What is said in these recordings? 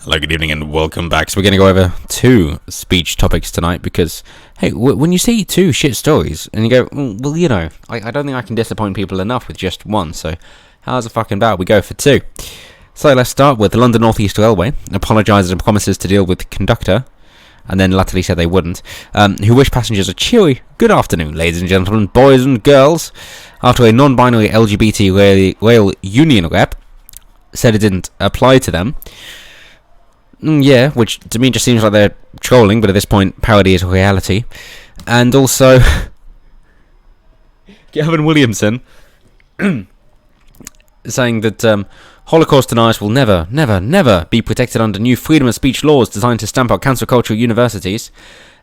Hello, good evening, and welcome back. So we're going to go over two speech topics tonight because, hey, when you see two shit stories and you go, well, you know, I don't think I can disappoint people enough with just one, so how's the fucking about we go for two? So let's start with the London North East Railway apologises and promises to deal with the conductor, and then latterly said they wouldn't, who wish passengers a cheery good afternoon, ladies and gentlemen, boys and girls, after a non-binary LGBT rail union rep said it didn't apply to them. Yeah, which to me just seems like they're trolling, but at this point, parody is reality. And also, Gavin Williamson saying that Holocaust deniers will never, never, never be protected under new freedom of speech laws designed to stamp out cancel culture at universities.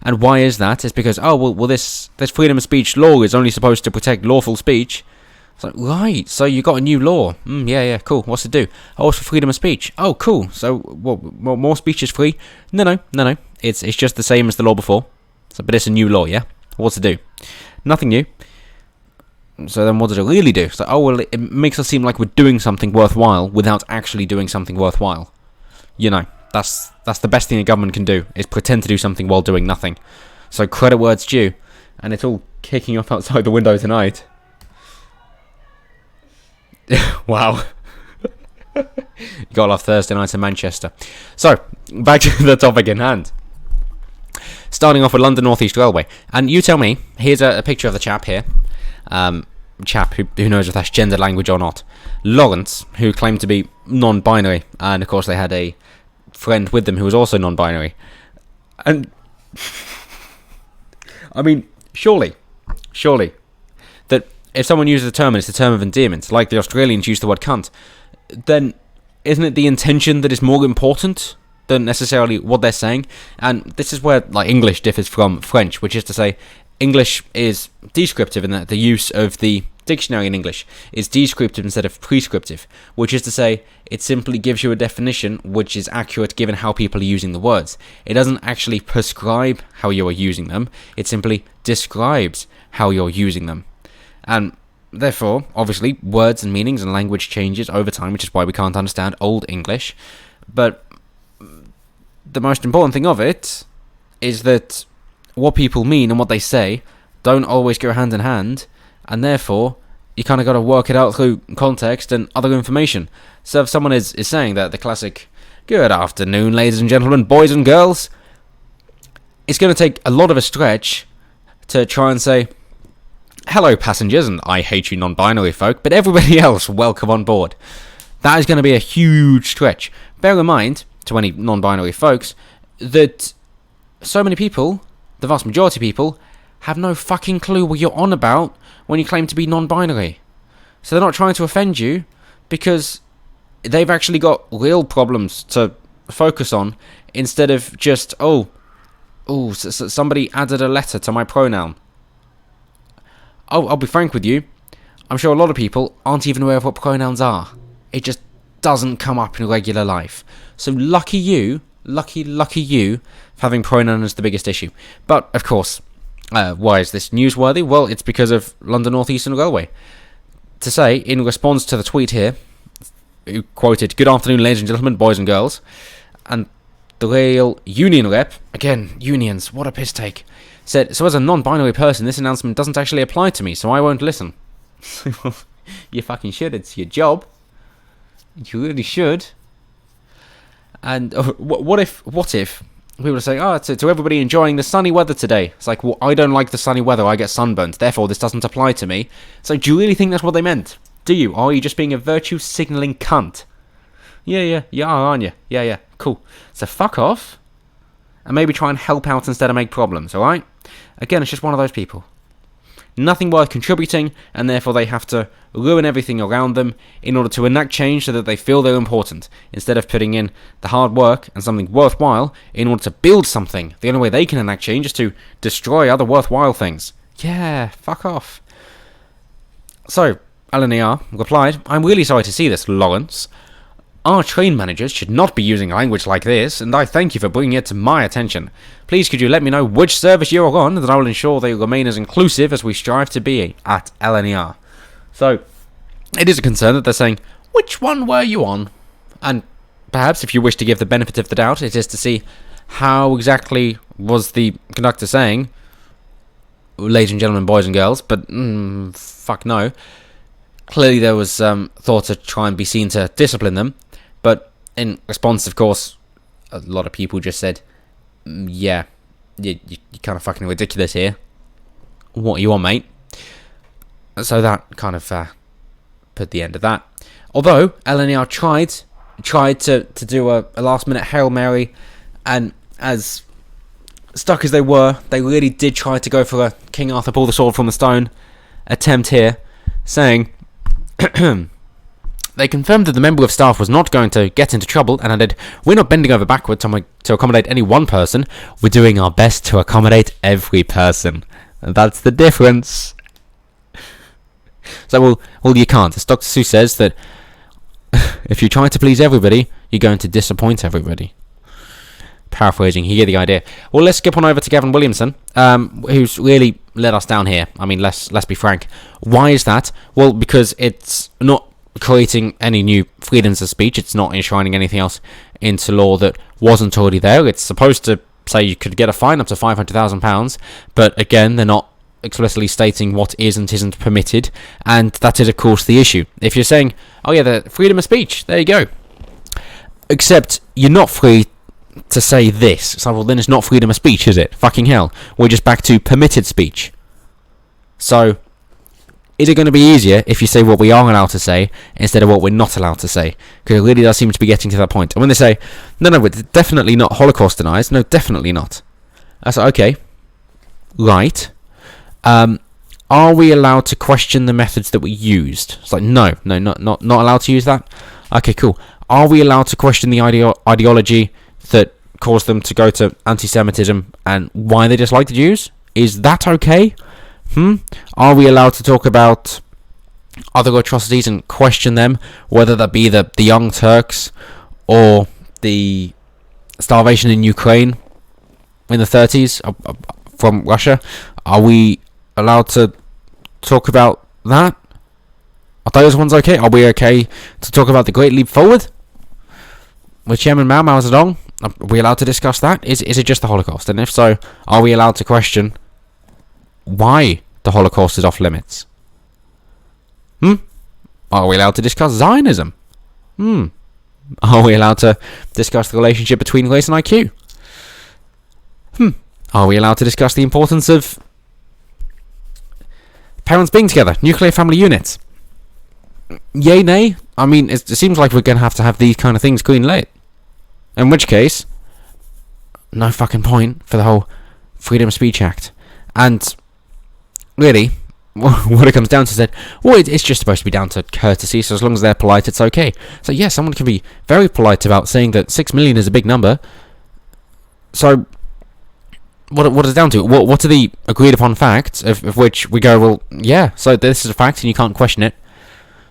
And why is that? It's because, this freedom of speech law is only supposed to protect lawful speech. It's like, right, so you got a new law. Yeah, cool. What's it do? Oh, it's for freedom of speech. Oh, cool. So, what more speech is free? No. It's just the same as the law before. So, but it's a new law, yeah? What's it do? Nothing new. So then what does it really do? So, it makes us seem like we're doing something worthwhile without actually doing something worthwhile. You know, that's the best thing a government can do, is pretend to do something while doing nothing. So, credit where it's due. And it's all kicking off outside the window tonight. Wow. You got off Thursday night in Manchester. So, back to the topic in hand. Starting off with London North East Railway. And you tell me, here's a picture of the chap here. Chap who knows if that's gender language or not. Lawrence, who claimed to be non-binary. And of course they had a friend with them who was also non-binary. And, I mean, surely, that if someone uses a term and it's a term of endearment, like the Australians use the word cunt, then isn't it the intention that is more important than necessarily what they're saying? And this is where English differs from French, which is to say English is descriptive in that the use of the dictionary in English is descriptive instead of prescriptive, which is to say it simply gives you a definition which is accurate given how people are using the words. It doesn't actually prescribe how you are using them, it simply describes how you're using them. And therefore, obviously, words and meanings and language changes over time, which is why we can't understand Old English. But the most important thing of it is that what people mean and what they say don't always go hand in hand, and therefore, you kind of got to work it out through context and other information. So if someone is saying that the classic, good afternoon, ladies and gentlemen, boys and girls, it's going to take a lot of a stretch to try and say, hello passengers, and I hate you non-binary folk, but everybody else, welcome on board. That is going to be a huge stretch. Bear in mind, to any non-binary folks, that so many people, the vast majority of people, have no fucking clue what you're on about when you claim to be non-binary. So they're not trying to offend you, because they've actually got real problems to focus on, instead of just, somebody added a letter to my pronoun. I'll be frank with you, I'm sure a lot of people aren't even aware of what pronouns are. It just doesn't come up in regular life. So lucky you for having pronoun as the biggest issue. But, of course, why is this newsworthy? Well, it's because of London North Eastern Railway. To say, in response to the tweet here, who quoted, good afternoon, ladies and gentlemen, boys and girls, and the rail union rep, again, unions, what a piss take, said, so as a non-binary person, this announcement doesn't actually apply to me, so I won't listen. You fucking should, it's your job. You really should. And what if we were saying, to everybody enjoying the sunny weather today, it's like, well, I don't like the sunny weather, I get sunburnt, therefore this doesn't apply to me. So do you really think that's what they meant? Do you? Or are you just being a virtue signalling cunt? Yeah, aren't you? Yeah, cool. So fuck off, and maybe try and help out instead of make problems, alright? Again, it's just one of those people. Nothing worth contributing, and therefore they have to ruin everything around them in order to enact change so that they feel they're important, instead of putting in the hard work and something worthwhile in order to build something. The only way they can enact change is to destroy other worthwhile things. Yeah, fuck off. So, LNER replied, I'm really sorry to see this, Lawrence. Our train managers should not be using language like this, and I thank you for bringing it to my attention. Please could you let me know which service you are on, and that I will ensure they remain as inclusive as we strive to be at LNER. So, it is a concern that they're saying, which one were you on? And perhaps, if you wish to give the benefit of the doubt, it is to see how exactly was the conductor saying, ladies and gentlemen, boys and girls, but fuck no. Clearly there was thought to try and be seen to discipline them, but in response, of course, a lot of people just said, yeah, you're kind of fucking ridiculous here. What do you want, mate? So that kind of put the end of that. Although LNER tried to do a last-minute Hail Mary, and as stuck as they were, they really did try to go for a King Arthur pull the sword from the stone attempt here, saying they confirmed that the member of staff was not going to get into trouble and added, "We're not bending over backwards to accommodate any one person. We're doing our best to accommodate every person." And that's the difference. So, well, you can't. As Dr. Seuss says, that if you try to please everybody, you're going to disappoint everybody. Paraphrasing, you get the idea. Well, let's skip on over to Gavin Williamson, who's really let us down here. I mean, let's be frank. Why is that? Well, because it's not creating any new freedoms of speech. It's not enshrining anything else into law that wasn't already there. It's supposed to say you could get a fine up to £500,000, but again, they're not explicitly stating what is and isn't permitted, and that is, of course, the issue. If you're saying, oh yeah, the freedom of speech, there you go. Except you're not free to say this. So, well, then it's not freedom of speech, is it? Fucking hell. We're just back to permitted speech. So, is it going to be easier if you say what we are allowed to say instead of what we're not allowed to say? Because it really does seem to be getting to that point. And when they say, no, we're definitely not Holocaust deniers. No, definitely not. I say, okay, right. Are we allowed to question the methods that we used? It's like, no, not allowed to use that. Okay, cool. Are we allowed to question the ideology that caused them to go to anti-Semitism and why they disliked the Jews? Is that okay? Are we allowed to talk about other atrocities and question them, whether that be the Young Turks or the starvation in Ukraine in the 30s from Russia? Are we allowed to talk about that? Are those ones okay? Are we okay to talk about the Great Leap Forward with Chairman Mao Zedong? Are we allowed to discuss that? Is it just the Holocaust? And if so, are we allowed to question why the Holocaust is off limits? Are we allowed to discuss Zionism? Are we allowed to discuss the relationship between race and IQ? Are we allowed to discuss the importance of parents being together, nuclear family units? Yay, nay? I mean, it seems like we're going to have these kind of things green lit. In which case, no fucking point for the whole Freedom of Speech Act. And really, what it comes down to is that, well, it's just supposed to be down to courtesy, so as long as they're polite, it's okay. So yeah, someone can be very polite about saying that 6 million is a big number. So what is it down to? What are the agreed upon facts of which we go, well, yeah, so this is a fact and you can't question it.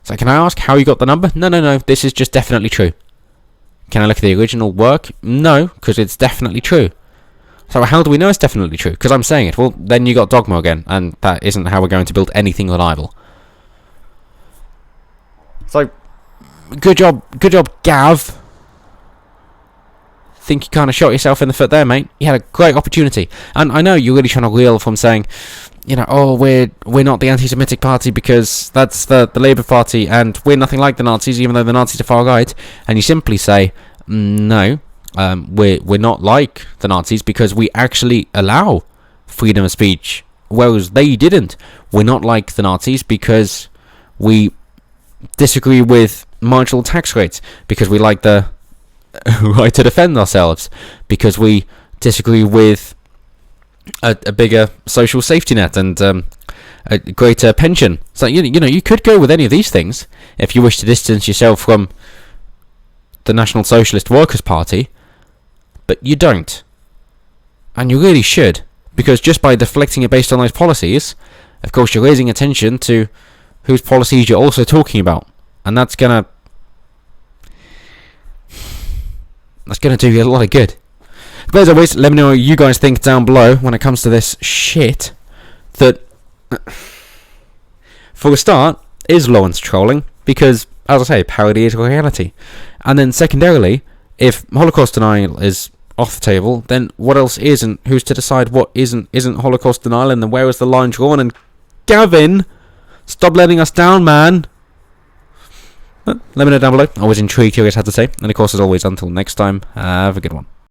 So can I ask how you got the number? No, this is just definitely true. Can I look at the original work? No, because it's definitely true. So how do we know it's definitely true? Because I'm saying it. Well, then you got dogma again, and that isn't how we're going to build anything reliable. So, good job, Gav. Think you kind of shot yourself in the foot there, mate. You had a great opportunity, and I know you're really trying to reel from saying, oh, we're not the anti-Semitic party because that's the Labour Party, and we're nothing like the Nazis, even though the Nazis are far right. And you simply say, no, we're not like the Nazis because we actually allow freedom of speech, whereas they didn't. We're not like the Nazis because we disagree with marginal tax rates, because we like the right to defend ourselves, because we disagree with a bigger social safety net and a greater pension. So you could go with any of these things if you wish to distance yourself from the National Socialist Workers' Party, but you don't, and you really should, because just by deflecting it based on those policies, of course you're raising attention to whose policies you're also talking about, and that's gonna do you a lot of good. But as always, let me know what you guys think down below when it comes to this shit that, for a start, is Lawrence trolling, because as I say, parody is reality. And then secondarily, if Holocaust denial is off the table, then what else isn't? Who's to decide what isn't Holocaust denial, and then where is the line drawn? And Gavin, stop letting us down, man. Let me know down below. I was intrigued to hear what you had to say. And of course, as always, until next time, have a good one.